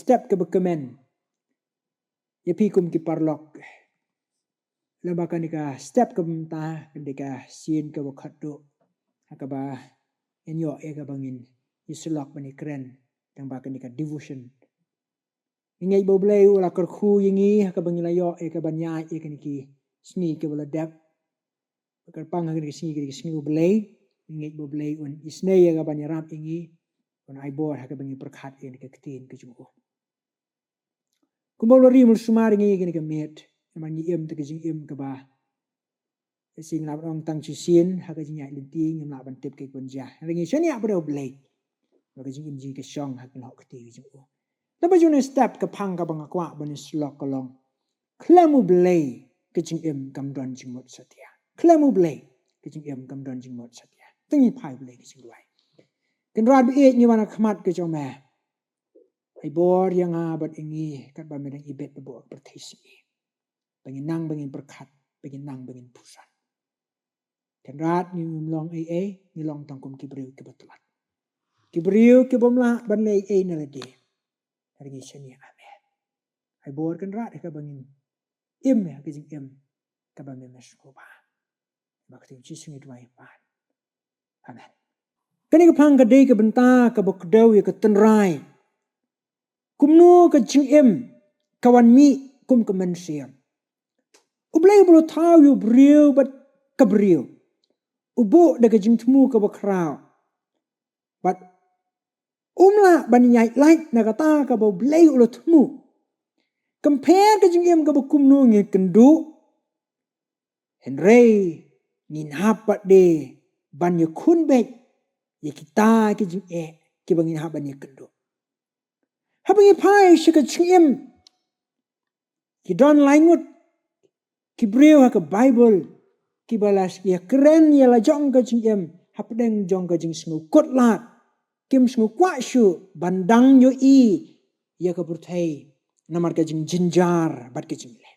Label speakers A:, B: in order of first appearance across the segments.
A: step ke bekemen. Ya pikum ki parlok. Lembakan ika step ke bentah kendika sin ke wakatu. Hakaba enyo eka bangin isulak bani keren yang bakan ika devotion. Ingai boblei ula kerku yingi hakabangin layo eka banyai eka niki sngi ke bola dep. Bakar pang hak niki sngi boblei. Ingai boblei un isnei eka banyarap ingi. Un aibor hakabangin perkhat eka niki ketin ke jumbo. Kumbolori mul sumari ngi eka niki met. Naman im te kejing im ke bah. Sing lap ong tang chisin ha kejing ya linting ngam lap ban tip ke kunja. Ringi shani apa do blade. Ba kejing im ji ke shong ha kelok ke ti jing. Tapi june step ke pang ka bang akwa ban slok kolong. Klemu blade kejing im kam don jing mot satia. Klemu blade kejing im kam don jing mot satia. Tingi pai blade kejing luai. Ken rad bi ni wana khmat ke jong ma. Ai bor yang abat ingi kat ba medang ibet bo pertisi. Bangin nang bangin berkat, bangin nang bangin pusat. Dan rat ni long ni long tangkum kibriu kebetulan. Kibriu kebomla ban lei nalade. Hari shani amen. Ai bor kan rat ka bangin im ya kejing im ka ban mes ko ba. Bakti jisung itu mai pan. Amen. Kani ka pang ka dei ka benta ka bokdau ya ka tenrai. Kumnu ka jing im kawan mi kum ka mensiam. Ublay bulu tau yu briu bat kabriu. Ubu daga jingtmu ka bakrau. Bat umla ban nyai light na kata ka ba blay ulo tmu. Compare ka jingem ka bakumnu ngi kendu. Henry nin hapat de ban yu kun bet. Ya kita ki jing ki bangin haban yu kendu. Habangi pai shika jingem. Ki don langut. Ki briu ha ka Bible. Ki balas ya keren ya la jong ka jingem. Hapdeng jong ka jing sengu kot lat. Kim sengu kwa shu. Bandang yo ya ka bertai. Namar ka jing jinjar. Bat ka jing le.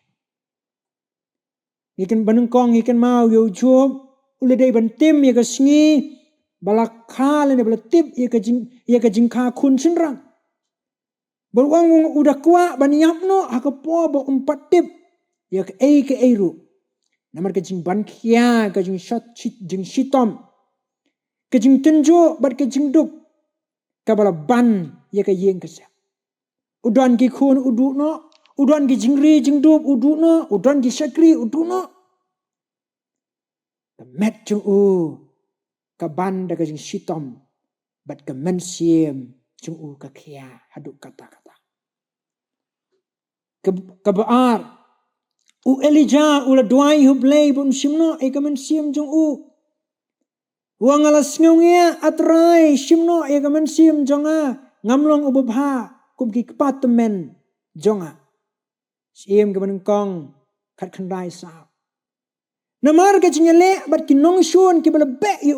A: Ikan banengkong ikan mau yo jom. Ule day bantim ya ka sengi. Balakal ni balatip ya ka jing ka kun senrang. Berwang udah kuat baniap no. Haka po ba umpat tip. Ya ke ru. Namar ke jing ban kia ke jing shitom. Ke jing tenjo bat ke jing duk. Ka bala ban ya ke yeng ke sa. Udan ki kun udu no. Udan ki jing ri jing duk udu no. Udan ki sakri udu no. Ka met jung ka ban da ke jing shitom. Bat ke mensiem jung ka kia haduk kata-kata. Ka baar. Elijah ula duai hublay bun simno ekamen sim jong Wangala sngungia atrai simno ekamen sim jonga ngamlong ubabha kumki kepatemen jonga. Sim kemen kong kat khandai sa. Namar ke cinyele bat kinong shun ki bala be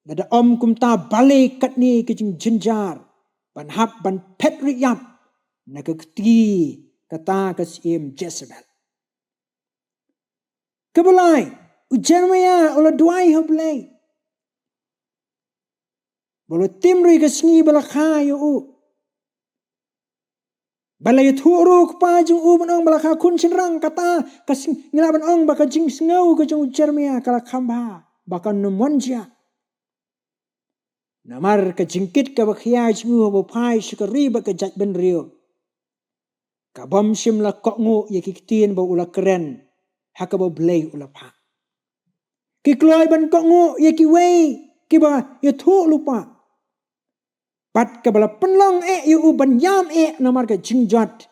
A: Lada om kumta balik kat ni ke jinjar ban hap ban petri yap nakakti kata kasim Jezebel. Kebalai, Jeremiah ola duai hoblay. Bolo timri kasngi balakha yo Balay turu kpa jung banong balakha kun sinrang kata kasing ngilaban ong baka jing sngau ka jung Jeremiah kala khamba baka numonja. Namar ka jingkit ka bakhya jngu bo pai shikari baka jaj ben rio. Kabam sim la kok ngu ya kiktin ba ula keren. Haka ba blay ula pa. Kikloy ban kok ngu ya kiway. Kiba ya tu lupa. Pat kabala penlong yu ban yam namar ka jingjat.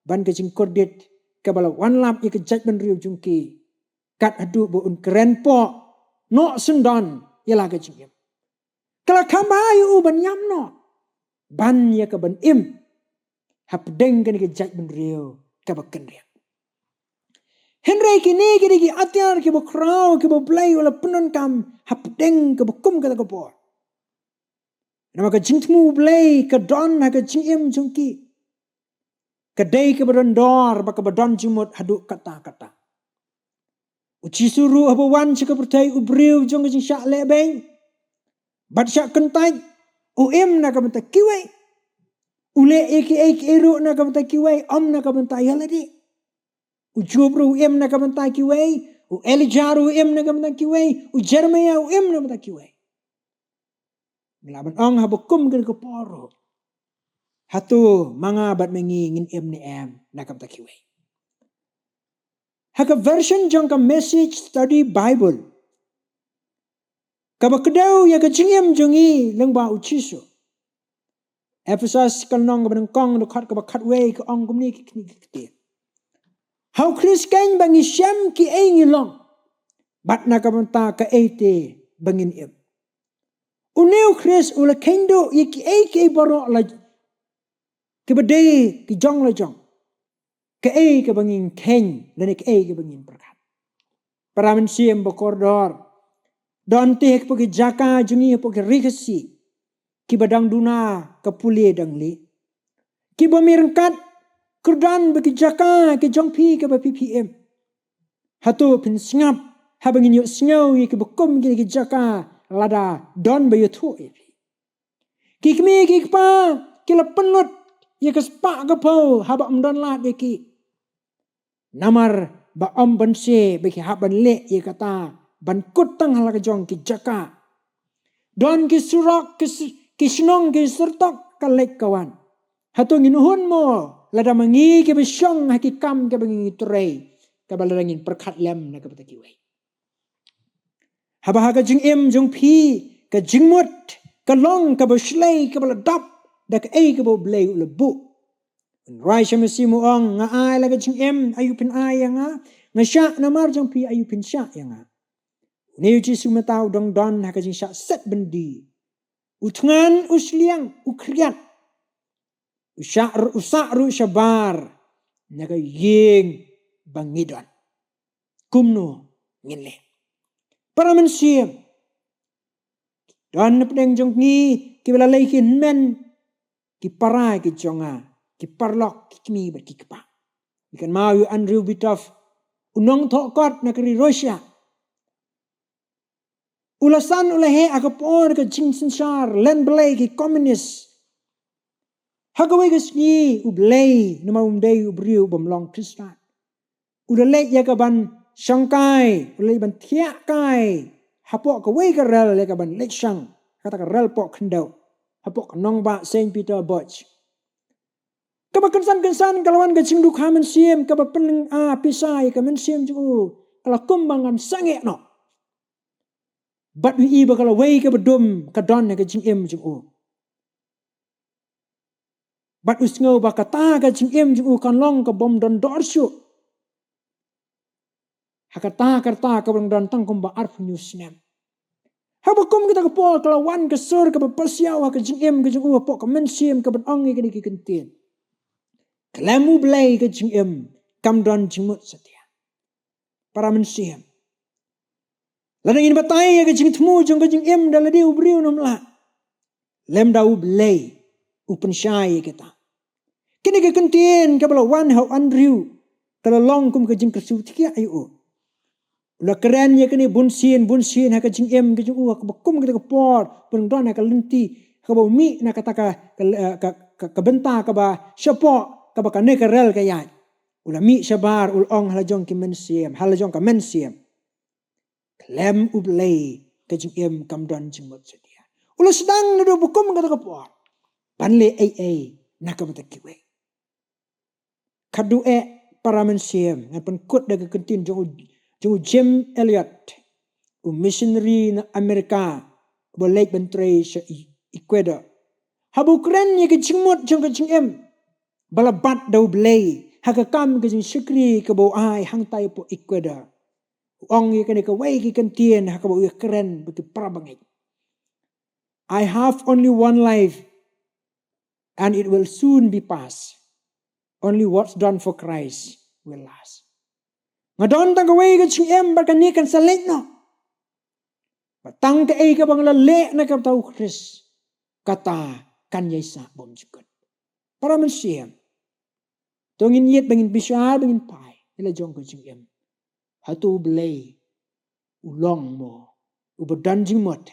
A: Ban ka jingkordit. Kabala wanlap ya kejat ban riu jungki. Kat hadu ba un keren po. No sundan ya la ka jingyam. Kala kamba yu ban yam no. Ban ya ka ban im. Hapdeng kan ke jaj ben rio kabakan ria. Henry kini ki atyar ki bo kraw ki bo play wala penon kam hapdeng ke bokum kata ko por. Nama ka jingtmu play ka don ha ka jingim jungki. Ka dei ke bodondor ba ka bodon jumot haduk kata-kata. Uci suru habo wan chika pertai ubriu jong jing syak lebeng. Bat syak kentai uim na ka bentak kiwai. Ule eki eru na kabanta kiway om na kabanta yaladi. Ujubru em na kabanta kiway. U Elijah em na kabanta kiway. U Jeremiah em na kabanta kiway. Ngelaban ong habukum kan ko poro. Hatu mga bat mengi ngin em ni em na kabanta kiway. Haka version jong ka message study Bible. Kabakdaw ya ka jingem jongi lengba uchiso. Ephesus kanong kabanang kong dokhat kabakat way ka ong kumni kikni kikti. How Chris kan bangi syam ki ay ngilong. Bat na kabanta ka ete bangin im. Uneo Chris ula kendo ki ay baro la kibade ki jong la jong. Ka ay ka bangin ken lani ka ay ka bangin berkat. Paraman siyem bakordor. Dante pagi jaka jungi pagi rikasi. Kibadang duna kapuli dangli. Kibamirangkat kurdan bagi jaka ke jongpi ke PPM. Hatu pin sngap habangin yuk sngaw ye kibakum ki jaka lada don bayu tu epi. Kikmi kikpa kila penut ye kespak kapau habak mdon lat ye ki. Namar ba om banse bagi haban le ye kata ban kutang halak jong ki jaka. Don ki surak ki senong ki sertok kalek kawan. Hatu nginuhun mo lada mangi ke besyong hakikam ke bengi turai ke balarangin perkat lem na ke betakiwai. Haba ka jing im jong pi ke jingmut ke long ke beslay ke baladap da ke ai ke blay lebu. Rai syamsi mu ong nga ai la ke jing im ayu pin ai nga nga syak namar jong pi ayu pin syak nga. Ni ji sumatau dong don ha ke jing syak set bendi. Utngan usliang ukriat. Usakru syabar. Naga ying bangidon. Kumno ngile. Para mensiam. Dan pedeng jong ni kibala laikin men ki parai ki jonga ki parlok ki kmi ber ki kepa. Ikan mau Andrew Bitoff unong thokot negeri Rusia. Ulasan ulahe akapon ke jing sensar len belai ki komunis. Hagawai kesni ublay nama umday ubriu bomlong Krista. Udalek ya kaban Shanghai, ulay ban tiak kai. Hapok kawai karel ya kaban lek shang. Kata karel pok kendau. Hapok nong ba Saint Peter Botch. Kaba kensan kalawan ke jing dukha mensiam kaba peneng pisai ke mensiam ju. Kala kumbangan sange no. Bat wi iba kala wai ke bedum kadon ke jing im ju. Bat usngau ba kata ka jing im ju kan long ka bom don dorsu. Hakata karta ka bang don tang kum ba arf news nem. Habakum kita ka pol kalawan ka sur ka ba persiaw ka jing im ka jing pok ka mensiam ka ban ong ka ni ki kentin. Kalamu blay ka jing im kam don jing mut setia. Para mensiam. Ladang ini batai ka jing temu jong ka jing im daladi ubriu nom la. Lem dau blay upen syai kita. Kini ke kentin ke balawan hau Andrew talalong kum ke jing kersu tikia ayu. Ula keren ya kini bunsin ha ke jing em ke jing ke bakum ke por pun don ka lenti ke bau mi na kata ka benta ka ba syapo ka ba ka ne ka rel ka ya. Ula mi syabar ul ong halajong ki mensiam halajong ka mensiam. Klem ublay ke jing em kam don jing mot sedia. Ula sedang na do bakum ka por. Panle ai na ka batakiwe. Kadu para mensiam ngapan kut daga kentin jong Jim Elliot missionary na Amerika boleh bentre sa Ecuador habu keren ye ke jingmut jong ke jingem balabat dau blay hakakam ke jing sikri ke bau ai hang tai po Ecuador ong ye ke wai ke kentin hakabau ye keren bagi prabangai. I have only one life and it will soon be past. Only what's done for Christ will last. Ngadon tang kawai ka ching em barkanikan sa late no. Batang ka ay ka bang lale na ka tau Chris. Kata kanyay sa bom jikot. Para mansiyam. Tungin yet bangin bisyar bangin pai. Ila jong ka ching em. Hatu belay. Ulong mo. Ubadan jing mot.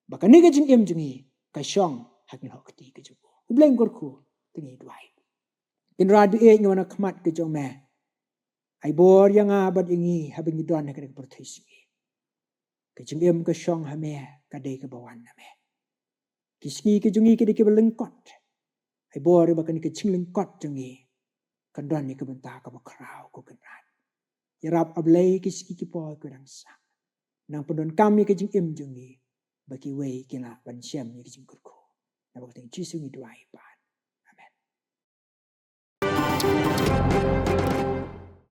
A: Baka ni ka ching em jingi. Kasyong hakin hokti ka jing. Ublay ngorko. Tingi duai. In radu ngwana khamat ke jong me. Ai bor yang abad ingi habing idon ke perthis ngi. Ke jeng ke syong ha me ka dei ke bawan na me. Kisngi ke jungi ke de ke belengkot. Ai bor ba kan ke ching lengkot jungi. Kan don ni ke bentah ka ba krau ko kan ran. Yarap ablay kisngi ki po ko dang sa. Nang pendon kami ke jeng jungi. Baki wei kina ban syam ni ke jeng kurko. Na ba ting jisu ngi duai pan. Amen.